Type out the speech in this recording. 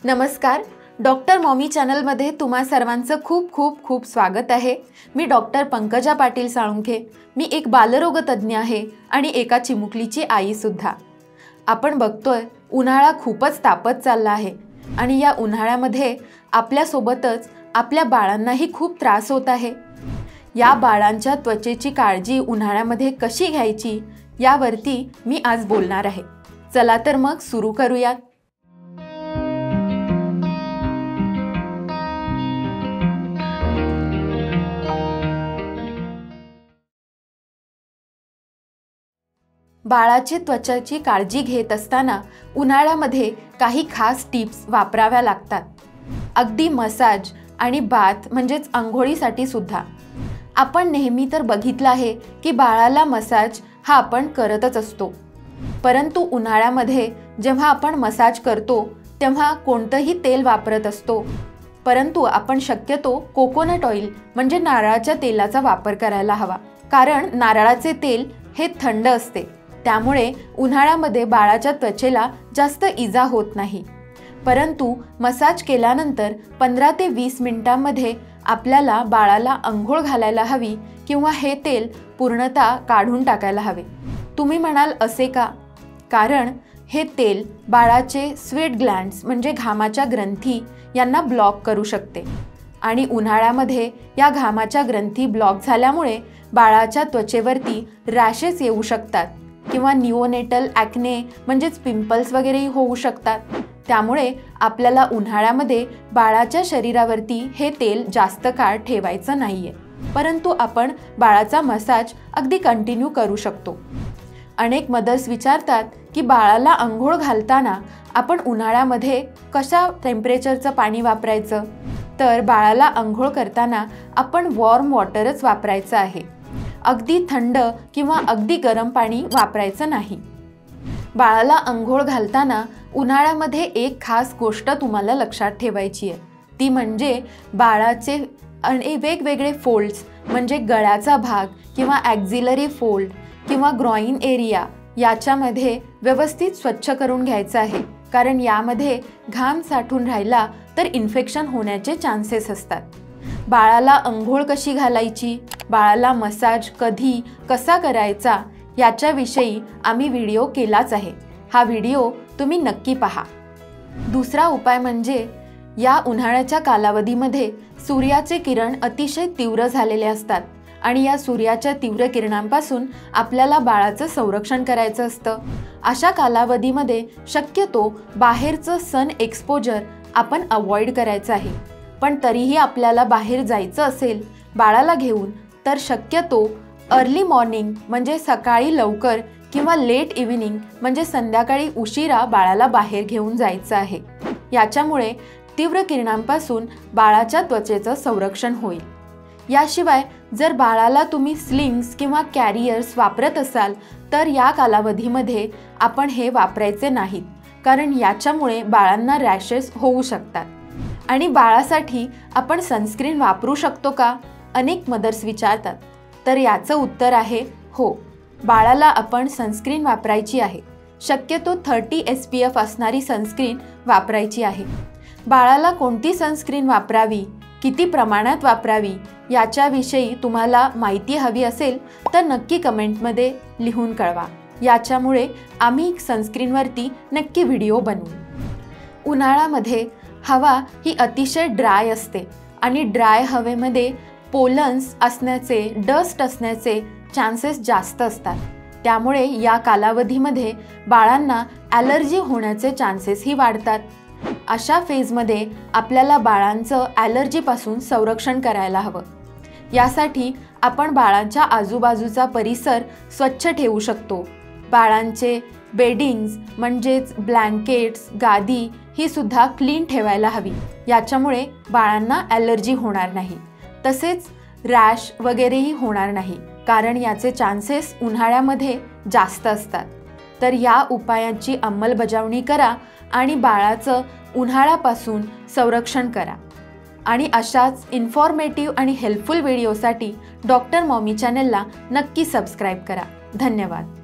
नमस्कार, doctor mommy चॅनलमध्ये तुम्हा सर्वांचं खूप खूप खूप स्वागत आहे। मी डॉक्टर पंकजा पाटील साळुंखे। मी एक बालरोग तज्ञ आहे आणि एका चिमुकलीची आई सुद्धा। आपण बघतोय उन्हाळा खूपच तापत चालला आहे आणि या उन्हाळ्यामध्ये आपल्या सोबतच आपल्या बाळांनाही खूप त्रास होत आहे। या बाळांच्या त्वचेची काळजी उन्हाळ्यामध्ये कशी घ्यायची यावरती मी आज बोलणार आहे। चला तर मग सुरू करूयात। बाळाची त्वचेची काळजी घेत असताना उन्हाळ्यामध्ये काही खास टिप्स वापराव्या लागतात। अगदी मसाज आणि बाथ म्हणजेच अंघोळीसाठी सुद्धा। आपण नेहमी तर बघितलं आहे की बाळाला मसाज हा आपण करतच असतो, परंतु उन्हाळ्यामध्ये जेव्हा आपण मसाज करतो तेव्हा कोणतंही तेल वापरत असतो, परंतु आपण शक्यतो कोकोनट ऑइल म्हणजे नारळाच्या तेलाचा वापर करायला हवा। कारण नारळाचे तेल हे थंड असते, त्यामुळे उन्हाळ्यामध्ये बाळाच्या त्वचेला जास्त इजा होत नाही। परंतु मसाज केल्यानंतर 15 ते 20 मिनिटांमध्ये आपल्याला बाळाला अंघोळ घालायला हवी किंवा हे तेल पूर्णतः काढून टाकायला हवे। तुम्ही म्हणाल असे का? कारण हे तेल बाळाचे स्वेट ग्लँड्स म्हणजे घामाच्या ग्रंथी यांना ब्लॉक करू शकते आणि उन्हाळ्यामध्ये या घामाच्या ग्रंथी ब्लॉक झाल्यामुळे बाळाच्या त्वचेवरती रॅशेस येऊ शकतात किंवा निओनेटल ॲक्ने म्हणजेच पिंपल्स वगैरे होऊ शकतात। त्यामुळे आपल्याला उन्हाळ्यामध्ये बाळाच्या शरीरावरती हे तेल जास्त काळ ठेवायचं नाहीये, परंतु आपण बाळाचा मसाज अगदी कंटिन्यू करू शकतो। अनेक मदर्स विचारतात की बाळाला अंघोळ घालताना आपण उन्हाळ्यामध्ये कशा टेम्परेचरचं पाणी वापरायचं? तर बाळाला अंघोळ करताना आपण वॉर्म वॉटरच वापरायचं आहे। अगदी थंड किंवा अगदी गरम पाणी वापरायचं नाही। बाळाला अंघोळ घालताना उन्हाळ्यामध्ये एक खास गोष्ट तुम्हाला लक्षात ठेवायची आहे, ती म्हणजे बाळाचे वेगवेगळे फोल्ड्स म्हणजे गळ्याचा भाग किंवा ॲक्झिलरी फोल्ड किंवा ग्रॉइन एरिया याच्यामध्ये व्यवस्थित स्वच्छ करून घ्यायचं आहे। कारण यामध्ये घाम साठून राहिला तर इन्फेक्शन होण्याचे चान्सेस असतात। बाळाला अंघोळ कशी घालायची, बाळाला मसाज कधी कसा करायचा याच्याविषयी आम्ही व्हिडिओ केलाच आहे। हा व्हिडिओ तुम्ही नक्की पहा। दुसरा उपाय म्हणजे या उन्हाळ्याच्या कालावधीमध्ये सूर्याचे किरण अतिशय तीव्र झालेले असतात आणि या सूर्याच्या तीव्र किरणांपासून आपल्याला बाळाचं संरक्षण करायचं असतं। अशा कालावधीमध्ये शक्यतो बाहेरचं सन एक्सपोजर आपण अवॉइड करायचं आहे। पण तरीही आपल्याला बाहेर जायचं असेल बाळाला घेऊन तर शक्यतो अर्ली मॉर्निंग म्हणजे सकाळी लवकर किंवा लेट इव्हिनिंग म्हणजे संध्याकाळी उशिरा बाळाला बाहेर घेऊन जायचं आहे। याच्यामुळे तीव्र किरणांपासून बाळाच्या त्वचेचं संरक्षण होईल। याशिवाय जर बाळाला तुम्ही स्लिंग्स किंवा कॅरियर्स वापरत असाल तर या कालावधीमध्ये आपण हे वापरायचे नाहीत, कारण याच्यामुळे बाळांना रॅशेस होऊ शकतात। आणि बाळासाठी आपण सनस्क्रीन वापरू शकतो का, अनेक मदर्स विचारतात। तर याचं उत्तर आहे हो, बाळाला आपण सनस्क्रीन वापरायची आहे। शक्यतो 30 SPF असणारी सनस्क्रीन वापरायची आहे। बाळाला कोणती सनस्क्रीन वापरावी, किती प्रमाणात वापरावी याच्याविषयी तुम्हाला माहिती हवी असेल तर नक्की कमेंटमध्ये लिहून कळवा। याच्यामुळे आम्ही सनस्क्रीनवरती नक्की व्हिडिओ बनवू। उन्हाळ्यामध्ये हवा ही अतिशय ड्राय असते आणि ड्राय हवेमध्ये पोलन्स असण्याचे, डस्ट असण्याचे चान्सेस जास्त असतात। त्यामुळे या कालावधीमध्ये बाळांना ॲलर्जी होण्याचे चान्सेसही वाढतात। अशा फेजमध्ये आपल्याला बाळांचं ॲलर्जीपासून संरक्षण करायला हवं। यासाठी आपण बाळांच्या आजूबाजूचा परिसर स्वच्छ ठेवू शकतो। बाळांचे बेडिंग्स म्हणजेच ब्लँकेट्स, गादी ही सुद्धा क्लीन ठेवायला हवी। याच्यामुळे बाळांना ॲलर्जी होणार नाही, तसेच रॅश वगैरेही होणार नाही, कारण याचे चान्सेस उन्हाळ्यामध्ये जास्त असतात। तर या उपायांची अंमलबजावणी करा आणि बाळाचं उन्हाळ्यापासून संरक्षण करा। आणि अशाच इन्फॉर्मेटिव्ह आणि हेल्पफुल व्हिडिओसाठी डॉक्टर मॉमी चॅनलला नक्की सबस्क्राईब करा। धन्यवाद।